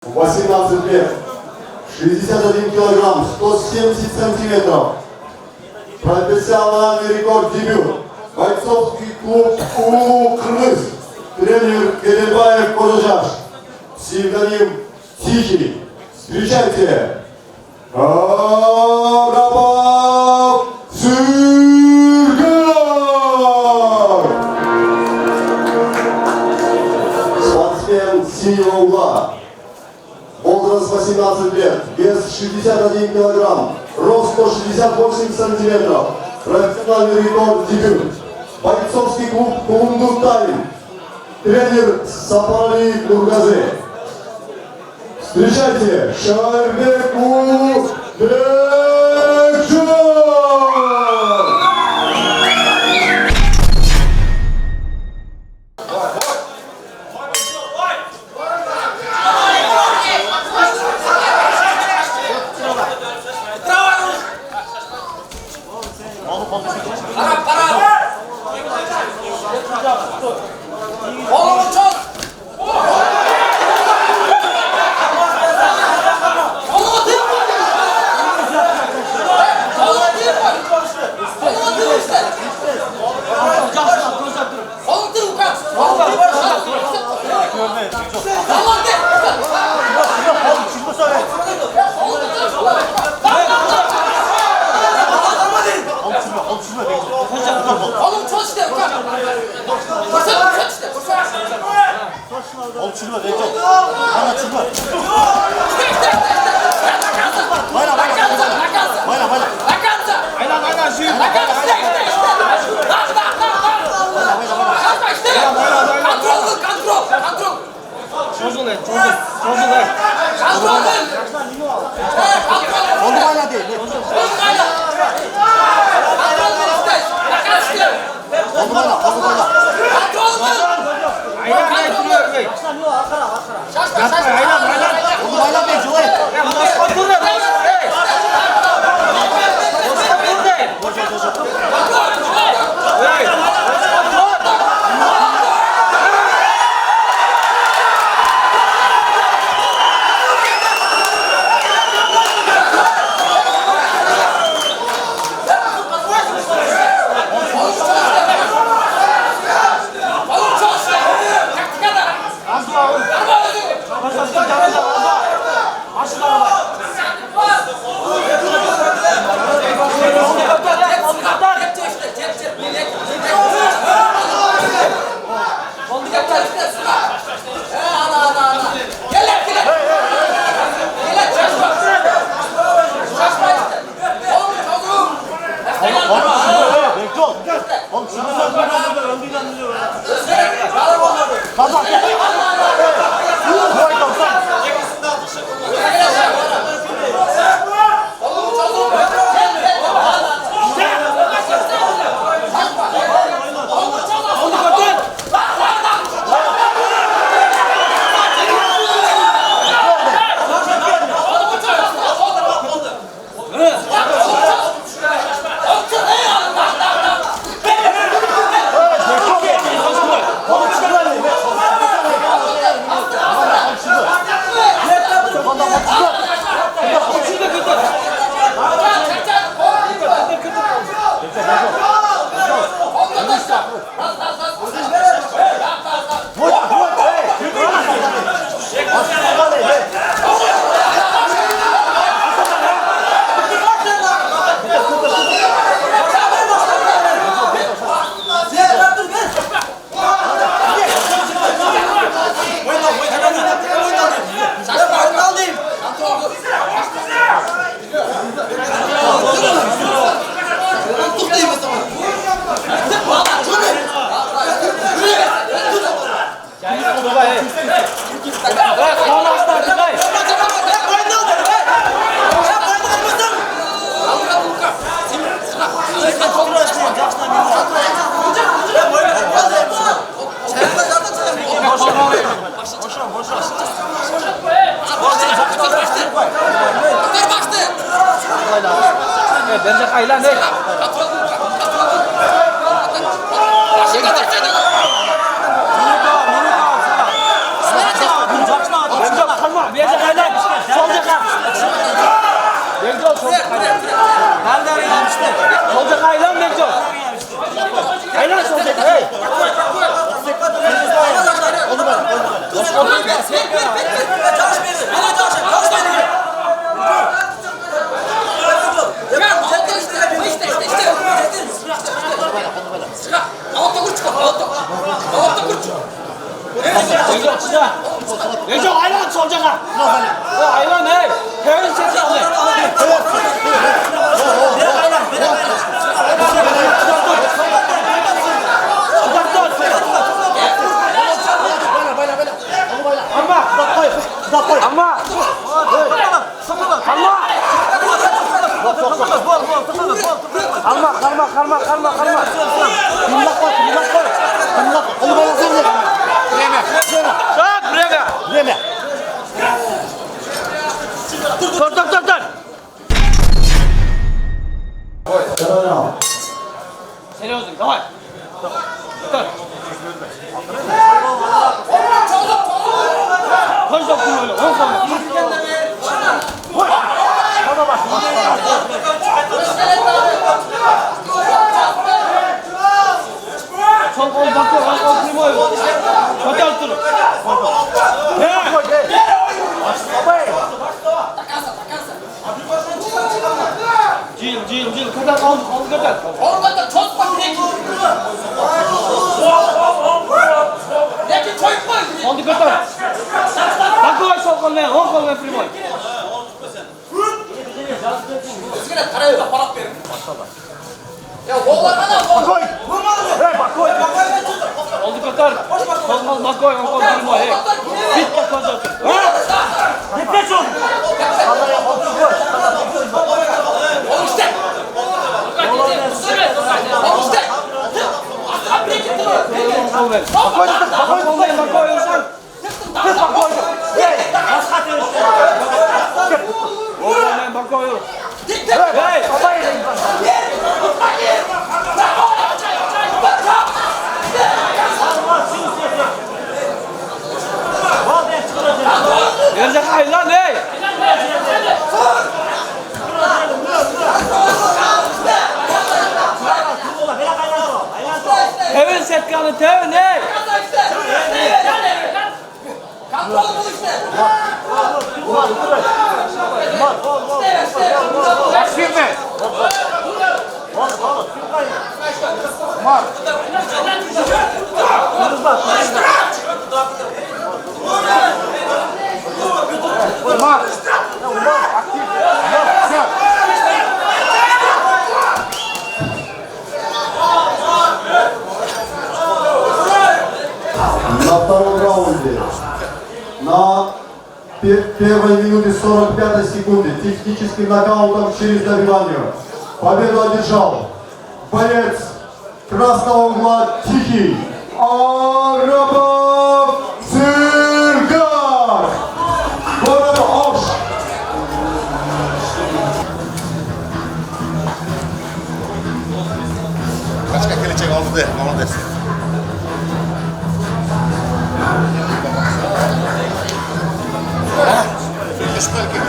18 лет, 61 килограмм, 170 сантиметров. Профессиональный рекорд дебют. Бойцовский клуб «Кыргыз». Тренер Кедербаев Кожажаш. Псевдоним Тихий. Встречайте. Арапов Сыргар. Спортсмен синего угла. Возраст 18 лет, вес 61 килограмм, рост 168 сантиметров, профессиональный рекорд дебют. Бойцовский клуб «Кулундук Тайм», тренер Сапали Нургазе. Встречайте, Шайрбек Бекжан! Kalma, Kalma. Kalma. Tırnak koy. Onu bana sen de. Время. Dur. Второй Серьезно, давай. Koş öyle. Sol kol bakıyor, sol kol primoy. Kötü altını. Cil. Kadar aldı kadar. Orada çok bak ne ki? Ne ki çok bak? Aldı kadar. Bakıyor sol kol ne? Sol kol ne primoy. Sigara parayı da para verin. Ya oğlan ana koy. Aldı kadar. Sol kol bakıyor, sol kol primoy. Bit bakıyor zaten. Gitme çok. Ol işte. Ol işte. Aslan bile gitti mi? Sol ver. Bakıyor sen. Bakıyor. Hey! Gelecek hayır lan hey! Tevin setkanı tevin hey! Kalk oğlum bu işte. На втором раунде, на первой минуте 45 секунды, техническим нокаутом через добивание, победу одержал боец красного угла Тихий Арапов Сыргак, город Ош. Kaçka gelecek oldu onu desin. Düş belki.